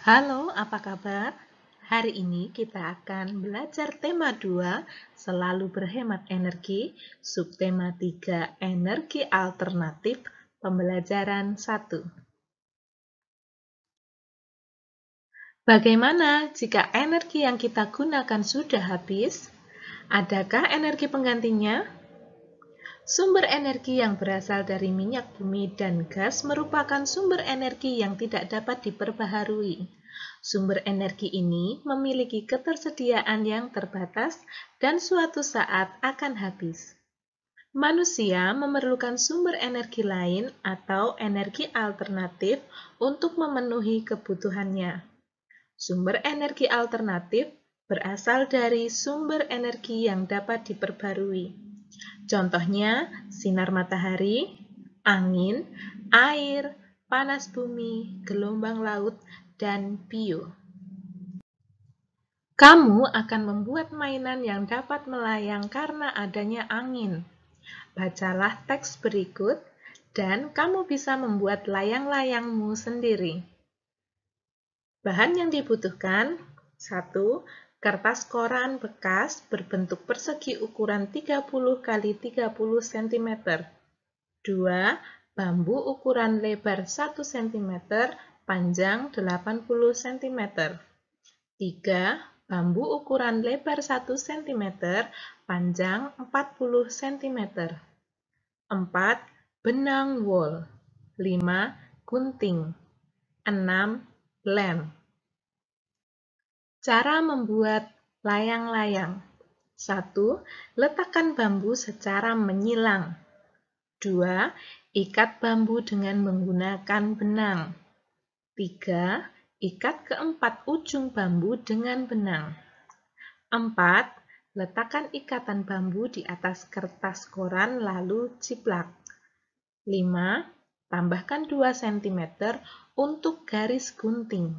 Halo, apa kabar? Hari ini kita akan belajar tema 2, selalu berhemat energi, subtema 3, energi alternatif, pembelajaran 1. Bagaimana jika energi yang kita gunakan sudah habis? Adakah energi penggantinya? Sumber energi yang berasal dari minyak bumi dan gas merupakan sumber energi yang tidak dapat diperbaharui. Sumber energi ini memiliki ketersediaan yang terbatas dan suatu saat akan habis. Manusia memerlukan sumber energi lain atau energi alternatif untuk memenuhi kebutuhannya. Sumber energi alternatif berasal dari sumber energi yang dapat diperbarui. Contohnya, sinar matahari, angin, air, panas bumi, gelombang laut, dan bio. Kamu akan membuat mainan yang dapat melayang karena adanya angin. Bacalah teks berikut, dan kamu bisa membuat layang-layangmu sendiri. Bahan yang dibutuhkan: 1. Kertas koran bekas berbentuk persegi ukuran 30 x 30 cm. 2. Bambu ukuran lebar 1 cm, panjang 80 cm. 3. Bambu ukuran lebar 1 cm, panjang 40 cm. 4. Benang wol. 5. Gunting. 6. Lem. Cara membuat layang-layang. 1. Letakkan bambu secara menyilang. 2. Ikat bambu dengan menggunakan benang. 3. Ikat keempat ujung bambu dengan benang. 4. Letakkan ikatan bambu di atas kertas koran lalu ciplak. 5. Tambahkan 2 cm untuk garis gunting.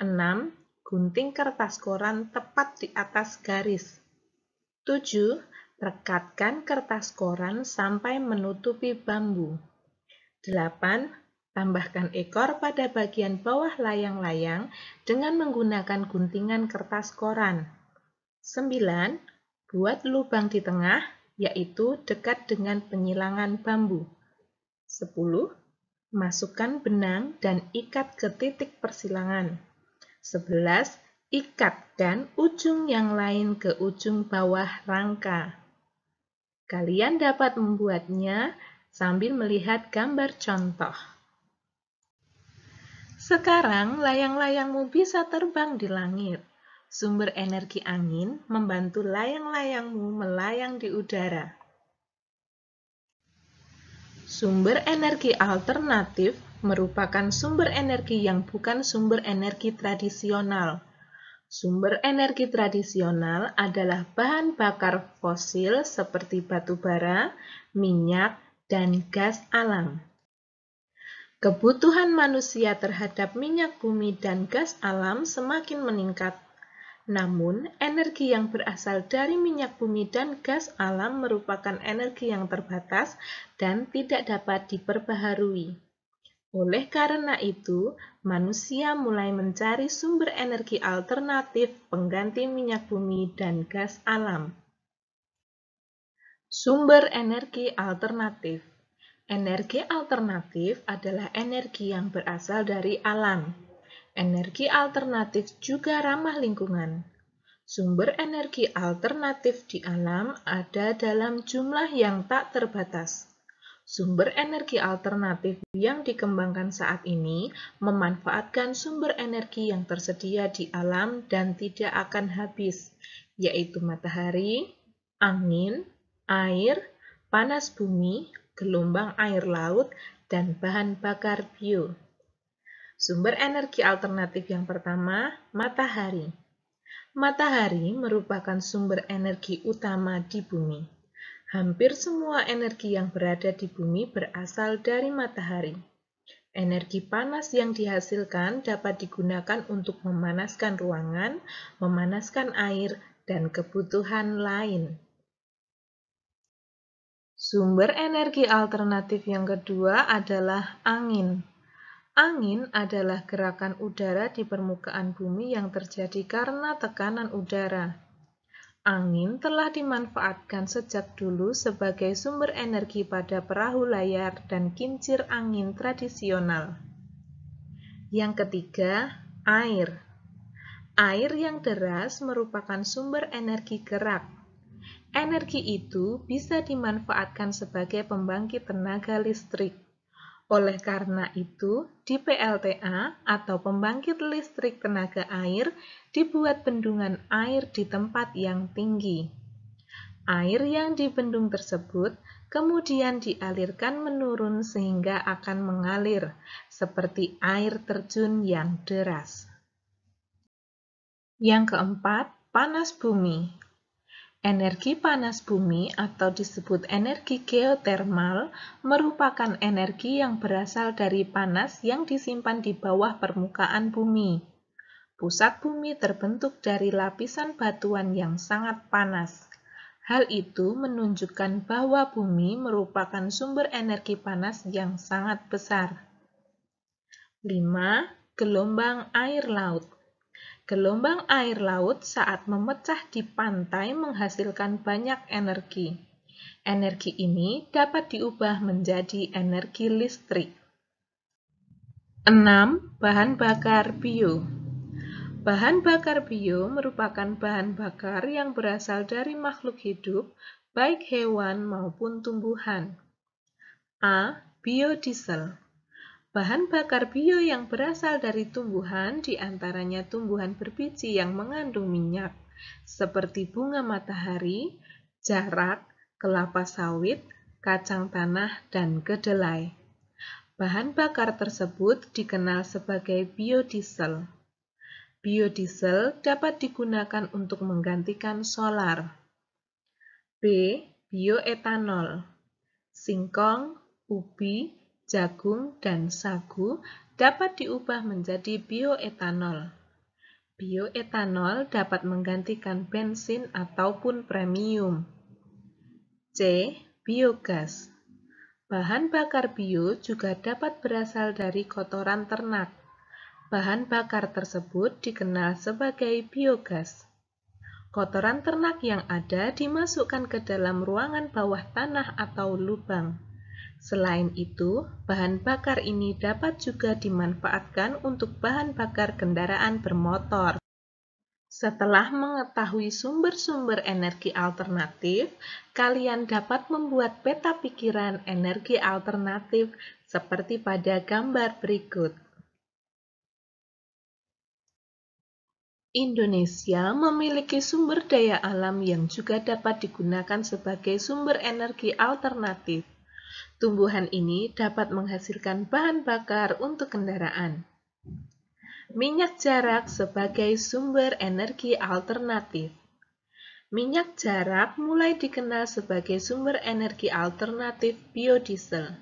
6. Gunting kertas koran tepat di atas garis. 7. Rekatkan kertas koran sampai menutupi bambu. 8. Tambahkan ekor pada bagian bawah layang-layang dengan menggunakan guntingan kertas koran. 9. Buat lubang di tengah, yaitu dekat dengan penyilangan bambu. 10. Masukkan benang dan ikat ke titik persilangan. 11. Ikatkan ujung yang lain ke ujung bawah rangka. Kalian dapat membuatnya sambil melihat gambar contoh. Sekarang layang-layangmu bisa terbang di langit. Sumber energi angin membantu layang-layangmu melayang di udara. Sumber energi alternatif merupakan sumber energi yang bukan sumber energi tradisional. Sumber energi tradisional adalah bahan bakar fosil seperti batu bara, minyak, dan gas alam. Kebutuhan manusia terhadap minyak bumi dan gas alam semakin meningkat. Namun, energi yang berasal dari minyak bumi dan gas alam merupakan energi yang terbatas dan tidak dapat diperbaharui. Oleh karena itu, manusia mulai mencari sumber energi alternatif pengganti minyak bumi dan gas alam. Sumber energi alternatif. Energi alternatif adalah energi yang berasal dari alam. Energi alternatif juga ramah lingkungan. Sumber energi alternatif di alam ada dalam jumlah yang tak terbatas. Sumber energi alternatif yang dikembangkan saat ini memanfaatkan sumber energi yang tersedia di alam dan tidak akan habis, yaitu matahari, angin, air, panas bumi, gelombang air laut, dan bahan bakar bio. Sumber energi alternatif yang pertama, matahari. Matahari merupakan sumber energi utama di bumi. Hampir semua energi yang berada di bumi berasal dari matahari. Energi panas yang dihasilkan dapat digunakan untuk memanaskan ruangan, memanaskan air, dan kebutuhan lain. Sumber energi alternatif yang kedua adalah angin. Angin adalah gerakan udara di permukaan bumi yang terjadi karena tekanan udara. Angin telah dimanfaatkan sejak dulu sebagai sumber energi pada perahu layar dan kincir angin tradisional. Yang ketiga, air. Air yang deras merupakan sumber energi gerak. Energi itu bisa dimanfaatkan sebagai pembangkit tenaga listrik. Oleh karena itu, di PLTA atau pembangkit listrik tenaga air dibuat bendungan air di tempat yang tinggi. Air yang dibendung tersebut kemudian dialirkan menurun sehingga akan mengalir, seperti air terjun yang deras. Yang keempat, panas bumi. Energi panas bumi atau disebut energi geotermal merupakan energi yang berasal dari panas yang disimpan di bawah permukaan bumi. Pusat bumi terbentuk dari lapisan batuan yang sangat panas. Hal itu menunjukkan bahwa bumi merupakan sumber energi panas yang sangat besar. 5. Gelombang air laut. Gelombang air laut saat memecah di pantai menghasilkan banyak energi. Energi ini dapat diubah menjadi energi listrik. 6. Bahan bakar bio. Bahan bakar bio merupakan bahan bakar yang berasal dari makhluk hidup, baik hewan maupun tumbuhan. A. Biodiesel. Bahan bakar bio yang berasal dari tumbuhan, diantaranya tumbuhan berbiji yang mengandung minyak, seperti bunga matahari, jarak, kelapa sawit, kacang tanah, dan kedelai. Bahan bakar tersebut dikenal sebagai biodiesel. Biodiesel dapat digunakan untuk menggantikan solar. B. Bioetanol. Singkong, ubi, jagung, dan sagu dapat diubah menjadi bioetanol. Bioetanol dapat menggantikan bensin ataupun premium. C. Biogas. Bahan bakar bio juga dapat berasal dari kotoran ternak. Bahan bakar tersebut dikenal sebagai biogas. Kotoran ternak yang ada dimasukkan ke dalam ruangan bawah tanah atau lubang. Selain itu, bahan bakar ini dapat juga dimanfaatkan untuk bahan bakar kendaraan bermotor. Setelah mengetahui sumber-sumber energi alternatif, kalian dapat membuat peta pikiran energi alternatif seperti pada gambar berikut. Indonesia memiliki sumber daya alam yang juga dapat digunakan sebagai sumber energi alternatif. Tumbuhan ini dapat menghasilkan bahan bakar untuk kendaraan. Minyak jarak sebagai sumber energi alternatif. Minyak jarak mulai dikenal sebagai sumber energi alternatif biodiesel.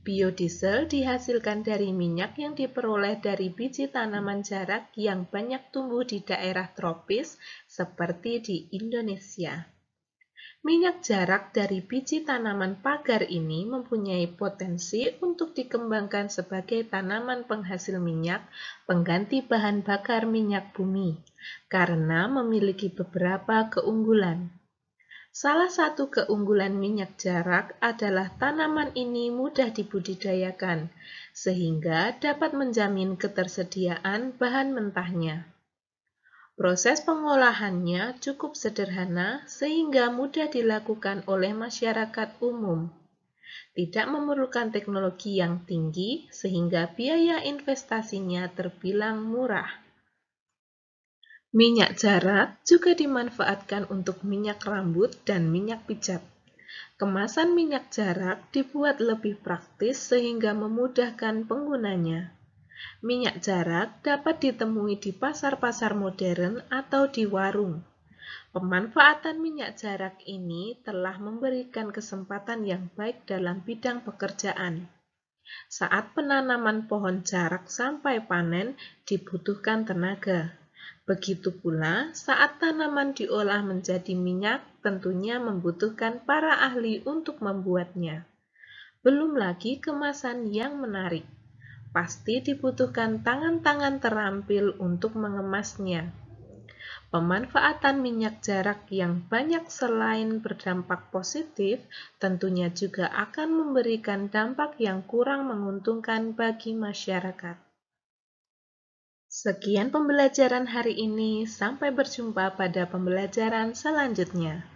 Biodiesel dihasilkan dari minyak yang diperoleh dari biji tanaman jarak yang banyak tumbuh di daerah tropis seperti di Indonesia. Minyak jarak dari biji tanaman pagar ini mempunyai potensi untuk dikembangkan sebagai tanaman penghasil minyak pengganti bahan bakar minyak bumi, karena memiliki beberapa keunggulan. Salah satu keunggulan minyak jarak adalah tanaman ini mudah dibudidayakan, sehingga dapat menjamin ketersediaan bahan mentahnya. Proses pengolahannya cukup sederhana sehingga mudah dilakukan oleh masyarakat umum. Tidak memerlukan teknologi yang tinggi sehingga biaya investasinya terbilang murah. Minyak jarak juga dimanfaatkan untuk minyak rambut dan minyak pijat. Kemasan minyak jarak dibuat lebih praktis sehingga memudahkan penggunanya. Minyak jarak dapat ditemui di pasar-pasar modern atau di warung. Pemanfaatan minyak jarak ini telah memberikan kesempatan yang baik dalam bidang pekerjaan. Saat penanaman pohon jarak sampai panen dibutuhkan tenaga. Begitu pula saat tanaman diolah menjadi minyak tentunya membutuhkan para ahli untuk membuatnya. Belum lagi kemasan yang menarik. pasti dibutuhkan tangan-tangan terampil untuk mengemasnya. Pemanfaatan minyak jarak yang banyak selain berdampak positif, tentunya juga akan memberikan dampak yang kurang menguntungkan bagi masyarakat. Sekian pembelajaran hari ini, sampai berjumpa pada pembelajaran selanjutnya.